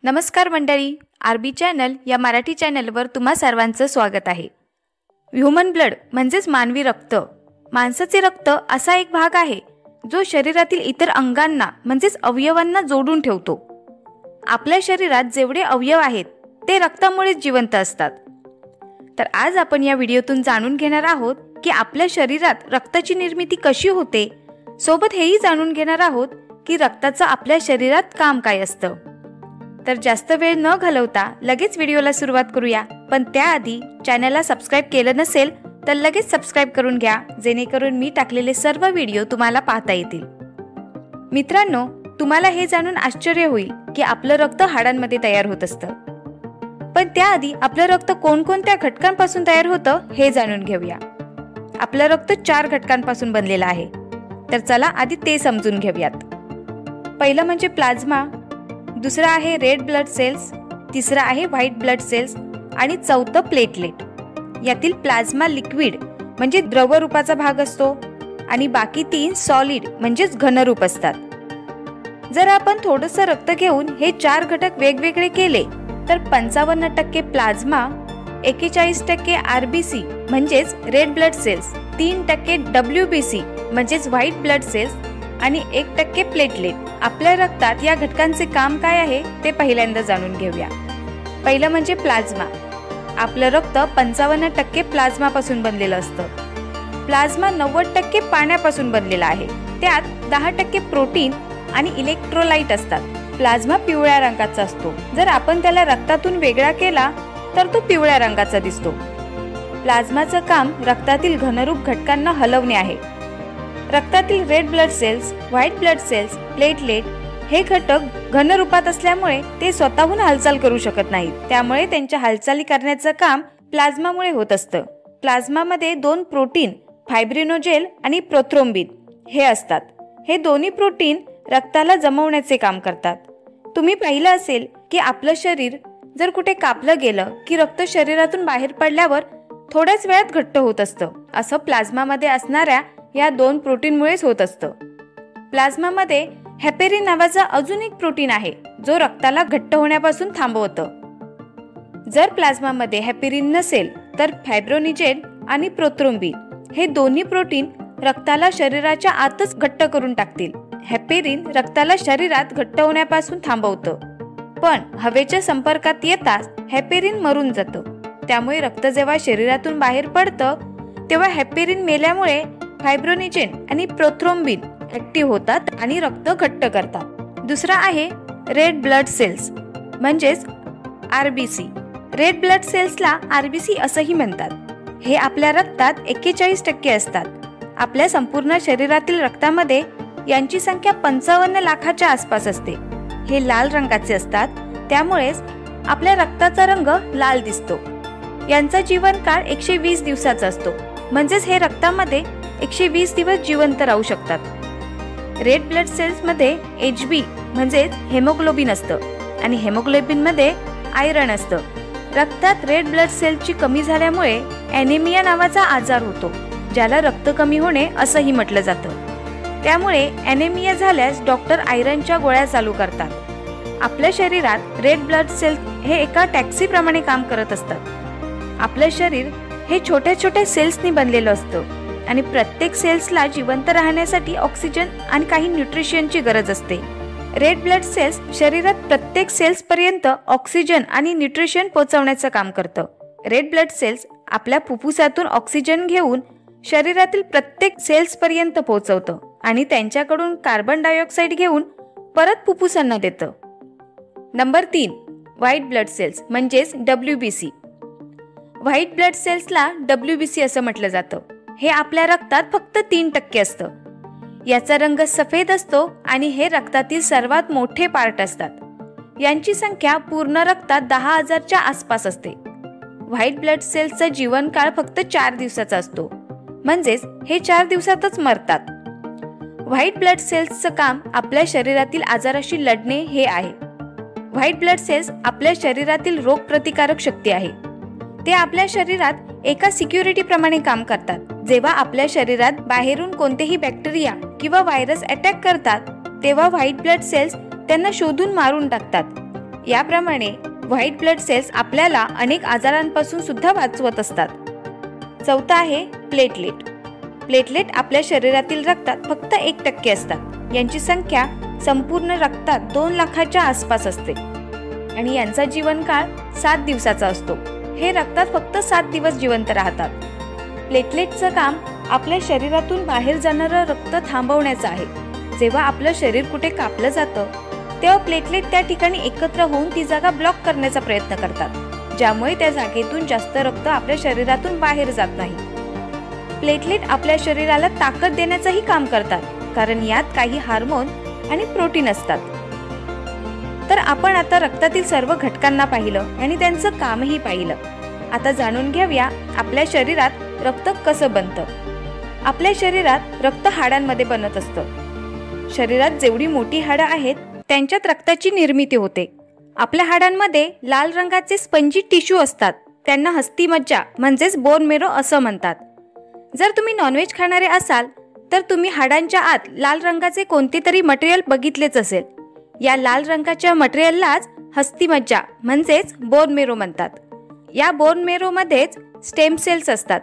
नमस्कार मंडळी, RB channel या मराठी चॅनलवर तुम्हा सर्वांचं स्वागत आहे. ह्यूमन ब्लड म्हणजेच मानवी रक्त. माणसाचे रक्त असा एक भाग आहे जो शरीरातील इतर अंगांना म्हणजेच अवयवांना जोडून ठेवतो. आपल्या शरीरात जेवढे अवयव आहेत ते रक्तामुळेच जिवंत असतात. तर आज आपण या व्हिडिओतून जाणून घेणार आहोत की आपल्या शरीरात रक्ताची निर्मिती कशी होते. सोबत हेही जाणून घेणार आहोत की रक्ताचं आपल्या शरीरात काम काय असतं. तर जास्त वेळ न घालवता लगेच व्हिडिओला सुरुवात करूया. पण त्याआधी चॅनलला सबस्क्राईब केलं नसेल तर लगेच सबस्क्राईब करून घ्या, जेणेकरून मी टाकलेले सर्व व्हिडिओ तुम्हाला पाहता येतील. मित्रांनो, तुम्हाला हे जाणून आश्चर्य होईल की आपलं रक्त हाडांमध्ये तयार होत असतं. पण त्याआधी आपलं रक्त कोणकोणत्या घटकांपासून तयार होतं हे जाणून घेऊया. आपलं रक्त 4 घटकांपासून बनलेलं आहे. तर चला आधी ते समजून घेऊयात. पहिलं म्हणजे प्लाझ्मा, दुसरा आहे रेड ब्लड सेल्स, तिसरा आहे व्हाईट ब्लड सेल्स आणि चौथं प्लेटलेट. यातील प्लाझ्मा लिक्विड म्हणजे द्रव रूपाचा भाग असतो आणि बाकी 3 सॉलिड म्हणजेच घनरूप असतात. जर आपण थोडंसं रक्त घेऊन हे 4 घटक वेगवेगळे केले तर 55% प्लाझ्मा, 41% आरबीसी म्हणजेच रेड ब्लड सेल्स, 3% डब्ल्यूबीसी म्हणजेच व्हाईट ब्लड सेल्स आणि 1% प्लेटलेट. आपल्या रक्तात या घटकांचे काम काय आहे ते पहिल्यांदा जाणून घेऊया. पहिलं म्हणजे प्लाझ्मा. आपलं रक्त 55% प्लाझ्मापासून बनलेलं असतं. प्लाझ्मा 90% पाण्यापासून बनलेला आहे. त्यात 10% प्रोटीन आणि इलेक्ट्रोलाइट असतात. प्लाझ्मा पिवळ्या रंगाचा असतो. जर आपण त्याला रक्तातून वेगळा केला तर तो पिवळ्या रंगाचा दिसतो. प्लाझ्माचं काम रक्तातील घनरूप घटकांना हलवणे आहे. रक्तातील red blood cells, white blood cells, platelet हे घटक घनरूपात असल्यामुळे ते स्वतःहून हालचाल करू शकत नाहीत. त्यामुळे त्यांच्या हालचाली करण्याचं काम प्लाझ्मामुळे होत असतं. प्लाझ्मामध्ये 2 प्रोटीन, फायब्रिनोजेल आणि प्रोथ्रोम्बिन हे असतात. हे दोन्ही प्रोटीन रक्ताला जमवण्याचे काम करतात. तुम्ही पाहिलं असेल की आपलं शरीर जर कुठे कापलं गेलं की रक्त शरीरातून बाहेर पडल्यावर थोड्याच वेळात घट्ट होत असतं. असं प्लाझ्मामध्ये असणाऱ्या या 2 प्रोटीनमुळेच होत असतं. प्लाझ्मामध्ये हेपेरिन नावाचा अजून एक प्रोटीन आहे जो रक्ताला घट्ट होण्यापासून थांबवतं. जर प्लाझ्मामध्ये हेपेरिन नसेल तर फायब्रिनोजेल आणि प्रोथ्रोम्बिन हे दोन्ही प्रोटीन रक्ताला शरीराच्या आतच घट्ट करून टाकतील. हेपेरिन रक्ताला शरीरात घट्ट होण्यापासून थांबवतं, पण हवेच्या संपर्कात येताच हेपेरिन मरून जातं. त्यामुळे रक्त जेव्हा शरीरातून बाहेर पडतं तेव्हा हेपेरिन मेल्यामुळे फायब्रिनोजेल आणि प्रोथ्रोम्बिन ऍक्टिव्ह होतात आणि रक्त घट्ट करतात. दुसरा आहे रेड ब्लड सेल्स म्हणजेच आरबीसी. रेड ब्लड सेल्सला आरबीसी असंही म्हणतात. हे आपल्या रक्तात 41% असतात. आपल्या संपूर्ण शरीरातील रक्तामध्ये यांची संख्या 55 लाखाच्या आसपास असते. हे लाल रंगाचे असतात, त्यामुळेच आपल्या रक्ताचा रंग लाल दिसतो. यांचा जीवनकाळ 120 दिवसाचा असतो. म्हणजेच हे रक्तामध्ये 120 दिवस जिवंत राहू शकतात. रेड ब्लड सेल्स मध्ये HB म्हणजेच हेमोग्लोबिन असतं आणि हेमोग्लोबिन मध्ये आयरन असतं. रक्तात रेड ब्लड सेलची कमी झाल्यामुळे ॲनेमिया नावाचा आजार होतो, ज्याला रक्त कमी होणे असंही म्हटलं जातं. त्यामुळे ॲनेमिया झाल्यास डॉक्टर आयरनच्या गोळ्या चालू करतात. आपल्या शरीरात रेड ब्लड सेल हे एका टॅक्सीप्रमाणे काम करत असतात. आपलं शरीर हे छोट्या छोट्या सेल्सनी बनलेलं असतं आणि प्रत्येक सेल्सला जिवंत राहण्यासाठी ऑक्सिजन आणि काही न्यूट्रिशनची गरज असते. रेड ब्लड सेल्स शरीरात प्रत्येक सेल्स पर्यंत ऑक्सिजन आणि न्यूट्रिशन पोहोचवण्याचं काम करतं. रेड ब्लड सेल्स आपल्या फुफ्फुसातून ऑक्सिजन घेऊन शरीरातील प्रत्येक सेल्स पर्यंत पोहोचवतं आणि त्यांच्याकडून कार्बन डायऑक्साईड घेऊन परत फुफ्फुसांना देतं. नंबर 3, व्हाईट ब्लड सेल्स म्हणजेच डब्ल्यूबीसी. व्हाईट ब्लड सेल्सला डब्ल्यूबीसी असं म्हटलं जातं. हे आपल्या रक्तात फक्त 3% असतं. याचा रंग सफेद असतो आणि हे रक्तातील सर्वात मोठे पार्ट असतात. यांची संख्या पूर्ण रक्तात 10,000च्या आसपास असते. व्हाईट ब्लड सेल्सचा जीवनकाळ फक्त 4 दिवसाचा असतो. म्हणजेच हे 4 दिवसातच मरतात. व्हाईट ब्लड सेल्सचं काम आपल्या शरीरातील आजाराशी लढणे हे आहे. व्हाईट ब्लड सेल्स आपल्या शरीरातील रोगप्रतिकारक शक्ती आहे. ते आपल्या शरीरात एका सिक्युरिटी प्रमाणे काम करतात. जेव्हा आपल्या शरीरात बाहेरून कोणतेही बॅक्टेरिया किंवा व्हायरस अटॅक करतात तेव्हा व्हाईट ब्लड सेल्स त्यांना शोधून मारून टाकतात. याप्रमाणे व्हाईट ब्लड सेल्स आपल्याला अनेक आजारांपासून सुद्धा वाचवत असतात. चौथा आहे प्लेटलेट. प्लेटलेट आपल्या शरीरातील रक्तात फक्त 1% असतात. यांची संख्या संपूर्ण रक्तात 2 लाखाच्या आसपास असते आणि यांचा जीवनकाळ 7 दिवसाचा असतो. हे रक्तात फक्त 7 दिवस जिवंत राहतात. प्लेटलेटचं काम आपल्या शरीरातून बाहेर जाणारं रक्त थांबवण्याचं आहे. जेव्हा आपलं शरीर कुठे कापलं जातं तेव्हा प्लेटलेट त्या ठिकाणी एकत्र होऊन ती जागा ब्लॉक करण्याचा प्रयत्न करतात, ज्यामुळे त्या जागेतून जास्त रक्त आपल्या शरीरातून बाहेर जात नाही. प्लेटलेट आपल्या शरीराला ताकद देण्याचंही काम करतात, कारण यात काही हार्मोन आणि प्रोटीन असतात. तर आपण आता रक्तातील सर्व घटकांना पाहिलं आणि त्यांचं कामही पाहिलं. आता जाणून घेऊया आपल्या शरीरात रक्त कसं बनतं. आपल्या शरीरात रक्त हाडांमध्ये बनत असतं. शरीरात जेवढी मोठी हाडं आहेत त्यांच्यात रक्ताची निर्मिती होते. आपल्या हाडांमध्ये लाल रंगाचे स्पंजी टिश्यू असतात. त्यांना अस्थिमज्जा म्हणजेच बोन मेरो असं म्हणतात. जर तुम्ही नॉनव्हेज खाणारे असाल तर तुम्ही हाडांच्या आत लाल रंगाचे कोणते तरी मटेरियल बघितलेच असेल. या लाल रंगाच्या मटेरियललाच अस्थिमज्जा म्हणजेच बोन मेरो म्हणतात. या बोन मेरो मध्येच स्टेम सेल्स असतात.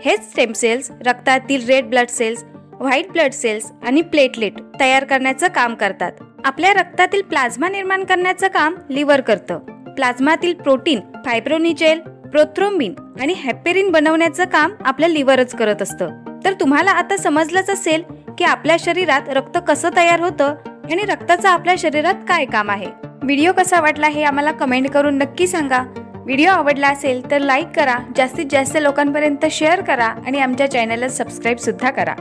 हेच स्टेम सेल्स रक्तातील red blood cells, white blood cells आणि प्लेटलेट तयार करण्याचं काम करतात. आपल्या रक्तातील प्लाझ्मा निर्माण करण्याचं काम लिव्हर करतं. प्लाझ्मातील प्रोटीन, फायब्रोनिजेल, प्रोथ्रोम्बिन आणि हेपेरिन बनवण्याचं काम आपलं लिव्हरच करत असतं. तर तुम्हाला आता समजलंच असेल की आपल्या शरीरात रक्त कसं तयार होतं आणि रक्ताचं आपल्या शरीरात काय काम आहे. व्हिडिओ कसा वाटला हे आम्हाला कमेंट करून नक्की सांगा. व्हिडिओ आवडला असेल तर लाईक करा, जास्तीत जास्त लोकांपर्यंत शेअर करा आणि आमच्या चॅनलला सबस्क्राईब सुद्धा करा.